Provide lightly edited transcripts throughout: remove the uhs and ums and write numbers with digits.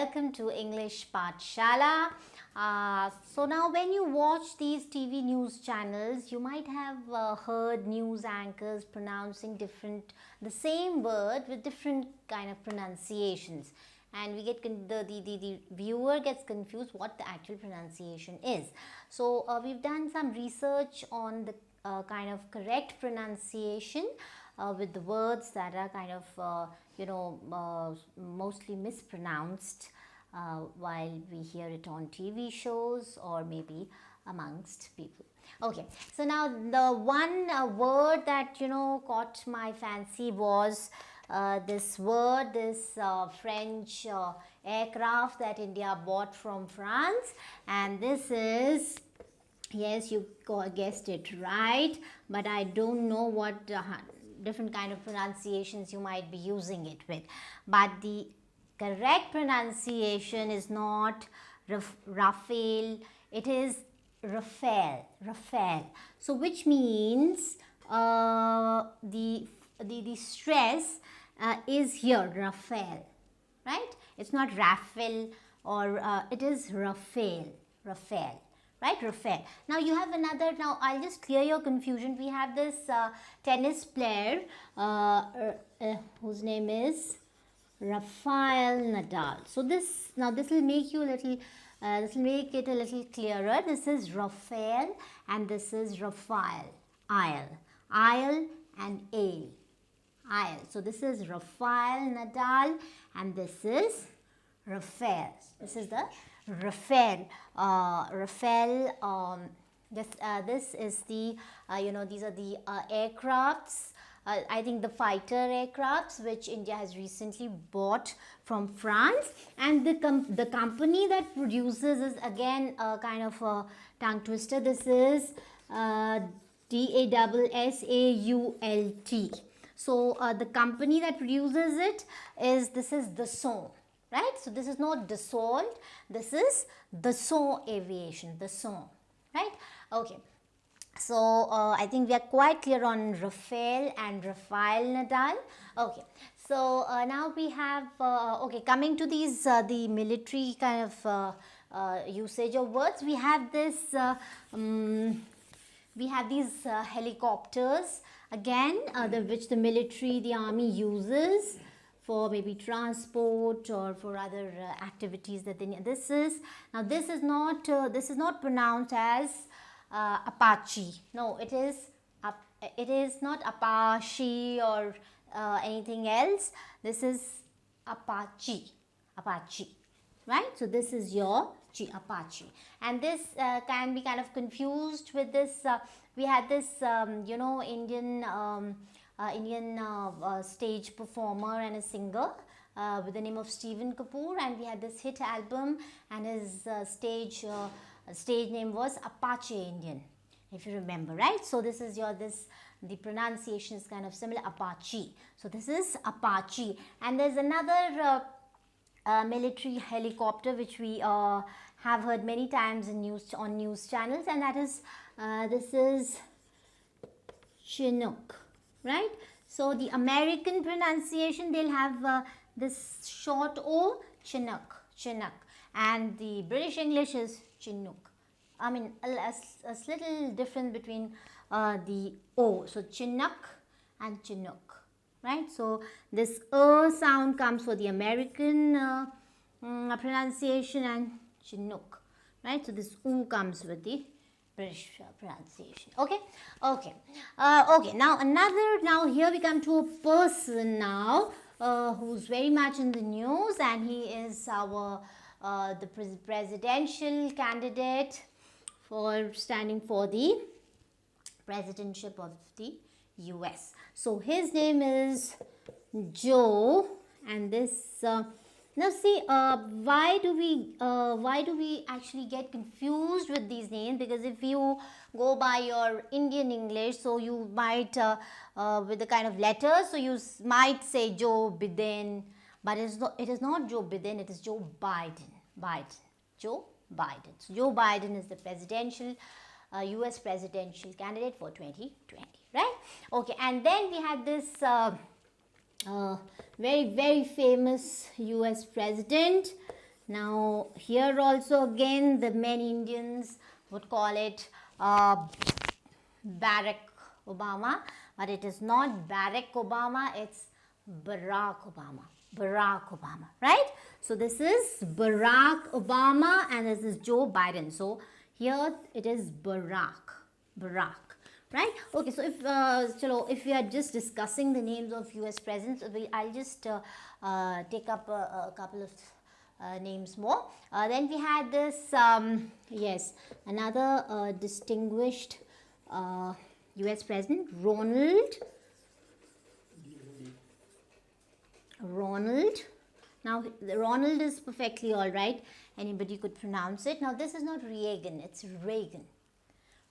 welcome to English Pathshala. So now when you watch these TV news channels, you might have heard news anchors pronouncing the same word with different kind of pronunciations, and we get the viewer gets confused what the actual pronunciation is. So we've done some research on the kind of correct pronunciation with the words that are kind of mostly mispronounced while we hear it on TV shows or maybe amongst people. Okay, so now the one word that caught my fancy was this word, this French aircraft that India bought from France, and this is, yes, you guessed it right, but I don't know what different kind of pronunciations you might be using it with, but the correct pronunciation is not Rafale, it is Rafale. So which means the stress is here, Rafale, right? It's not Rafale or it is Rafale. Right, Rafael. Now you have another, now I'll just clear your confusion. We have this tennis player whose name is Rafael Nadal. So this will make you a little, this will make it a little clearer. This is Rafael and this is Rafael. Isle and ale. So this is Rafael Nadal and this is Rafael. This is the Rafael. This is the these are the aircrafts. I think the fighter aircrafts which India has recently bought from France, and the company that produces is again kind of a tongue twister. This is DASSAULT. So the company that produces it is Dassault. Right, so this is not Dassault, this is Dassault Aviation, Dassault, right? Okay, so I think we are quite clear on Rafael and Rafael Nadal. Okay, so now we have coming to these the military kind of usage of words. We have this we have these helicopters again, which the military, the army uses for maybe transport or for other activities that they need. This is not pronounced as Apache. No, it is not Apache or anything else. This is Apache, right? So this is your Apache, and this can be kind of confused with this. We had this Indian stage performer and a singer with the name of Steven Kapoor, and we had this hit album, and his stage name was Apache Indian, if you remember, right? So this is the pronunciation is kind of similar, Apache. So this is Apache, and there's another military helicopter which we have heard many times on news channels, and that is this is Chinook. Right, so the American pronunciation, they'll have this short O, Chinook, and the British English is Chinook. I mean, a little difference between the O, so Chinook and Chinook, right? So this sound comes for the American pronunciation and Chinook, right? So this U comes with the British pronunciation. Okay. Now here we come to a person now who's very much in the news, and he is our the presidential candidate for standing for the presidentship of the US. So his name is Joe, and this. Now see, why do we actually get confused with these names? Because if you go by your Indian English, so you might with the kind of letters, so you might say Joe Biden, but it is not Joe Biden, it is Joe Biden. Joe Biden. So Joe Biden is the presidential US presidential candidate for 2020, right? Okay, and then we had this very famous US president Now here also again the many Indians would call it Barack Obama, but it is not Barack Obama, it's Barack Obama. Barack Obama, right? So this is Barack Obama and this is Joe Biden. So here it is Barack, right? Okay, so if we are just discussing the names of US presidents, I'll just take up a couple of names more. Then we had this, yes, another distinguished US president, Ronald. Now Ronald is perfectly all right, anybody could pronounce it. Now this is not Reagan, it's Reagan.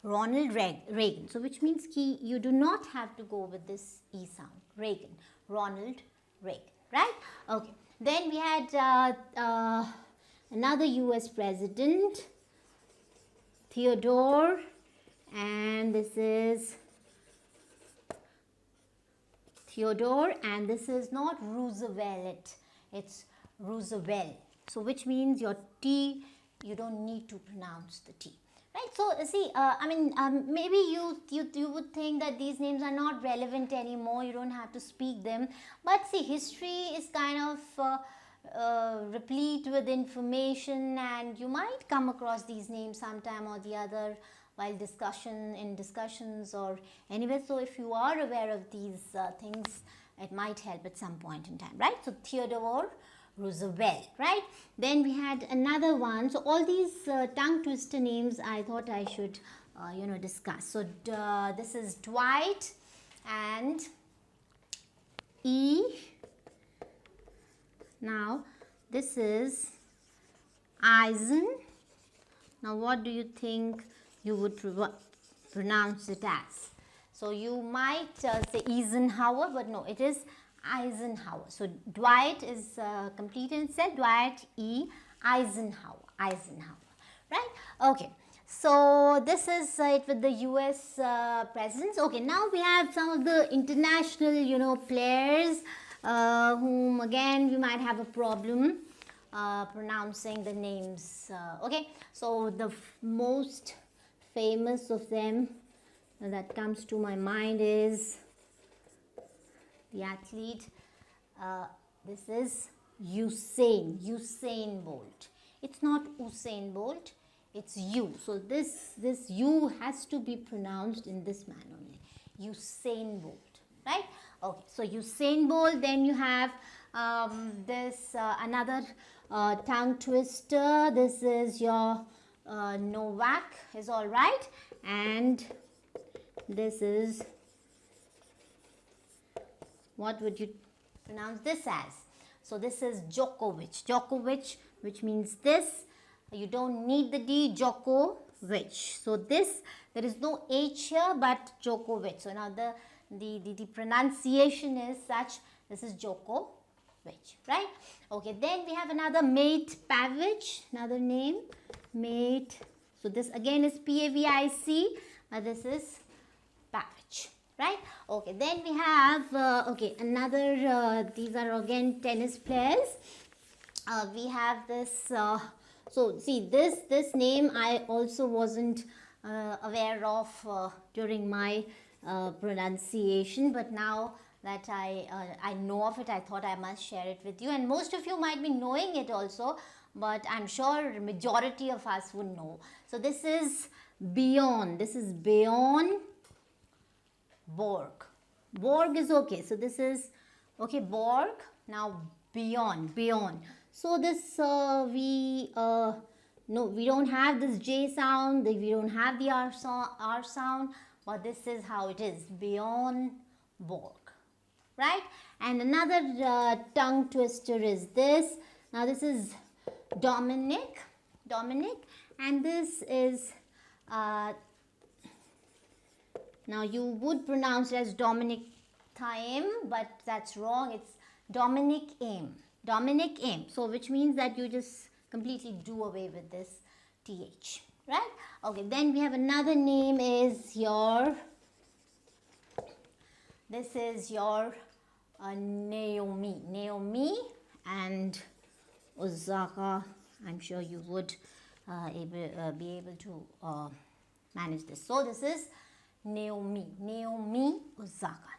Ronald Reagan. So which means you do not have to go with this E sound. Reagan. Ronald Reagan. Right? Okay. Then we had another US president, Theodore, and this is Theodore, and this is not Roosevelt, it's Roosevelt. So which means your T, you don't need to pronounce the T. Right, so see, maybe you would think that these names are not relevant anymore, you don't have to speak them, but see, history is kind of replete with information, and you might come across these names sometime or the other while discussions or anyway. So if you are aware of these things, it might help at some point in time, right? So Theodore Roosevelt, right? Then we had another one. So all these tongue twister names I thought I should discuss. So this is Dwight and E. Now this is Eisen. Now what do you think you would pronounce it as? So you might say Eisenhower, but no, it is Eisenhower. So Dwight is complete and said Dwight E. Eisenhower, right? Okay, so this is it with the US presidents. Okay, now we have some of the international players whom again we might have a problem pronouncing the names. Okay, so the most famous of them that comes to my mind is the athlete. This is Usain Bolt. It's not Usain Bolt, it's U. So this U has to be pronounced in this manner only. Usain Bolt, right? Okay, so Usain Bolt. Then you have this another tongue twister. This is your Novak, is all right, and this is, what would you pronounce this as? So this is Djokovic, which means this, you don't need the D, Djokovic. So this, there is no H here but Djokovic. So now the pronunciation is such, this is Djokovic, right? Okay, then we have another Mate Pavic, another name, Mate. So this again is Pavic, but this is Pavic, right? Okay, then we have another these are again tennis players. We have this so see, this name I also wasn't aware of during my pronunciation, but now that I know of it, I thought I must share it with you, and most of you might be knowing it also, but I'm sure majority of us would know. So this is Bjorn Borg. Borg is okay. So this is okay, Borg. Now Bjorn. So this we don't have this J sound, we don't have the R sound, but this is how it is, Bjorn Borg, right? And another tongue twister is this. Now this is Dominic, and this is now you would pronounce it as Dominic Thaim, but that's wrong. It's Dominic Aim. So which means that you just completely do away with this TH, right? Okay, then we have another name is your, this is your Naomi and Osaka I'm sure you would be able to manage this. So this is Naomi Osaka.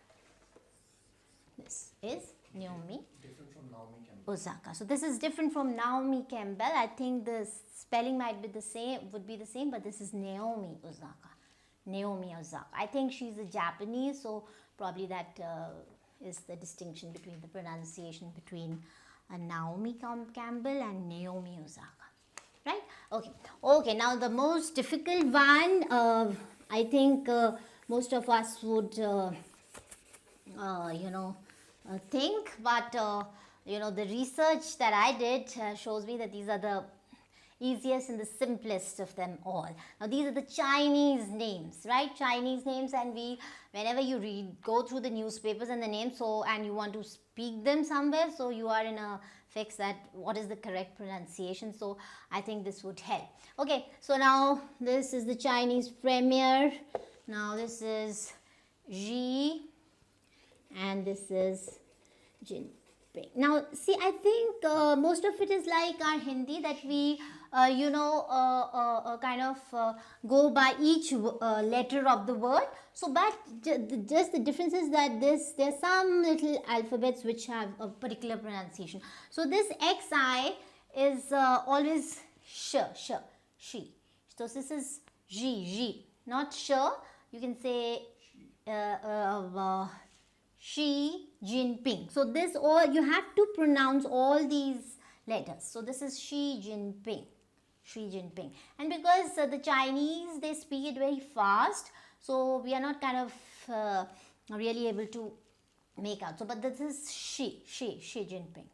This is Naomi Different from Naomi Campbell. Osaka. So this is different from Naomi Campbell. I think the spelling might be the same, would be the same, but this is Naomi Osaka. Naomi Osaka. I think she's a Japanese, so probably that is the distinction between the pronunciation between Naomi Campbell and Naomi Osaka. Right? Okay. Okay. Now the most difficult one, I think most of us would, think, but the research that I did shows me that these are the easiest and the simplest of them all. Now these are the Chinese names, right? Chinese names, and whenever you go through the newspapers and the names, so and you want to speak them somewhere, so you are in a fix that what is the correct pronunciation. So I think this would help. Okay, so now this is the Chinese premier. Now this is Xi, and this is Jingping. Now see, I think most of it is like our Hindi, that we kind of go by each letter of the word. So but just the difference is that there's some little alphabets which have a particular pronunciation. So this XI is always she. So this is G, not sh. You can say Xi Jinping. So this, all you have to pronounce all these letters. So this is Xi Jinping. And because the Chinese, they speak it very fast, so we are not kind of really able to make out. So but this is Xi Jinping,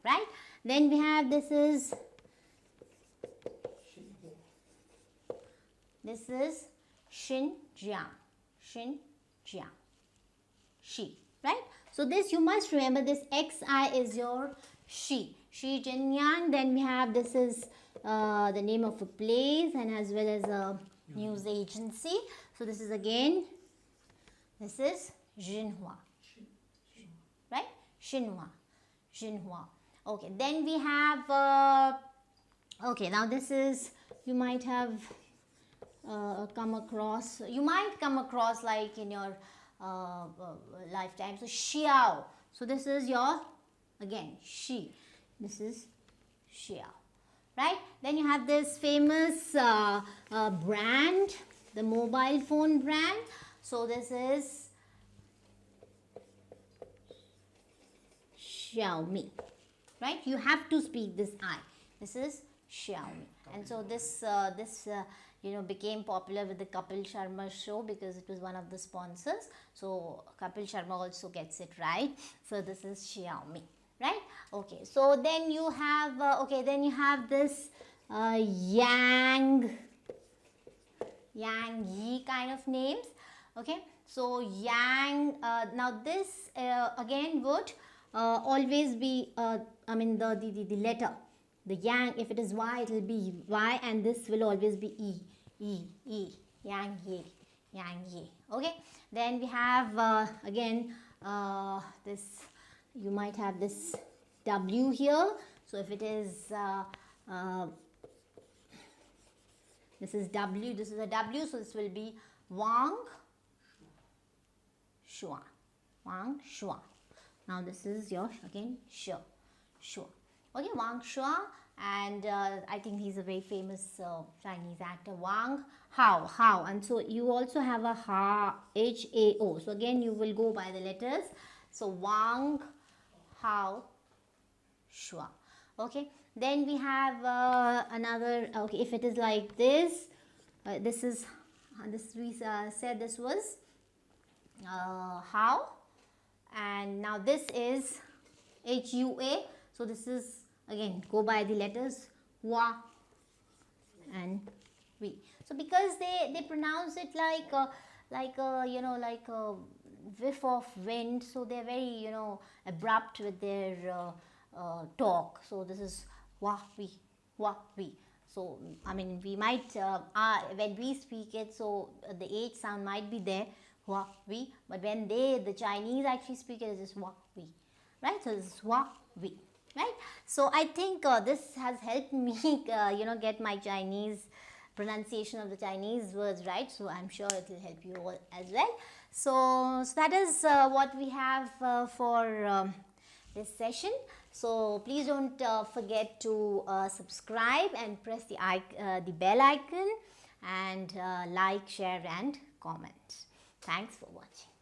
right? Then we have this is Xinjiang, Xi, right? So this you must remember, this XI is your Xi Jinjiang. Then we have, this is the name of a place and as well as a news agency. So this is again, this is Xinhua, right? Xinhua. Okay, then we have okay, now this is, you might have come across like in your lifetime. So Xiao. So this is your, again, Xi. This is Xiao, right? Then you have this famous brand, the mobile phone brand. So this is Xiaomi, right? You have to speak this I. This is Xiaomi. And so this became popular with the Kapil Sharma show because it was one of the sponsors. So Kapil Sharma also gets it right. So this is Xiaomi, right? Okay, so then you have this Yang Yi kind of names. Okay, so Yang, now this again would always be the letter, the Yang. If it is Y, it will be Y, and this will always be E. Yang Yi. Okay, then we have again this, you might have this W here. So if it is this is W, this is a W, so this will be Wang Shuan. Now this is your, again, Sure. Okay, Wang Shuan, and I think he's a very famous Chinese actor, Wang Hao. And so you also have a H-A-O. So again, you will go by the letters. So Wang Hao Shuan. Okay, then we have another, okay, if it is like this, this we said this was Hao, and now this is H-U-A. So this is, again, go by the letters Hua and Vi. So because they pronounce it like a whiff of wind, so they're very abrupt with their talk. So this is Hua Vi. So I mean, we might when we speak it, so the H sound might be there, Hua Vi, but when the Chinese actually speak it, it's just Hua Vi, right? So this is Hua Vi. right? So I think this has helped me get my Chinese pronunciation of the Chinese words right, so I'm sure it will help you all as well. So that is what we have for this session. So please don't forget to subscribe and press the bell icon, and like, share and comment. Thanks for watching.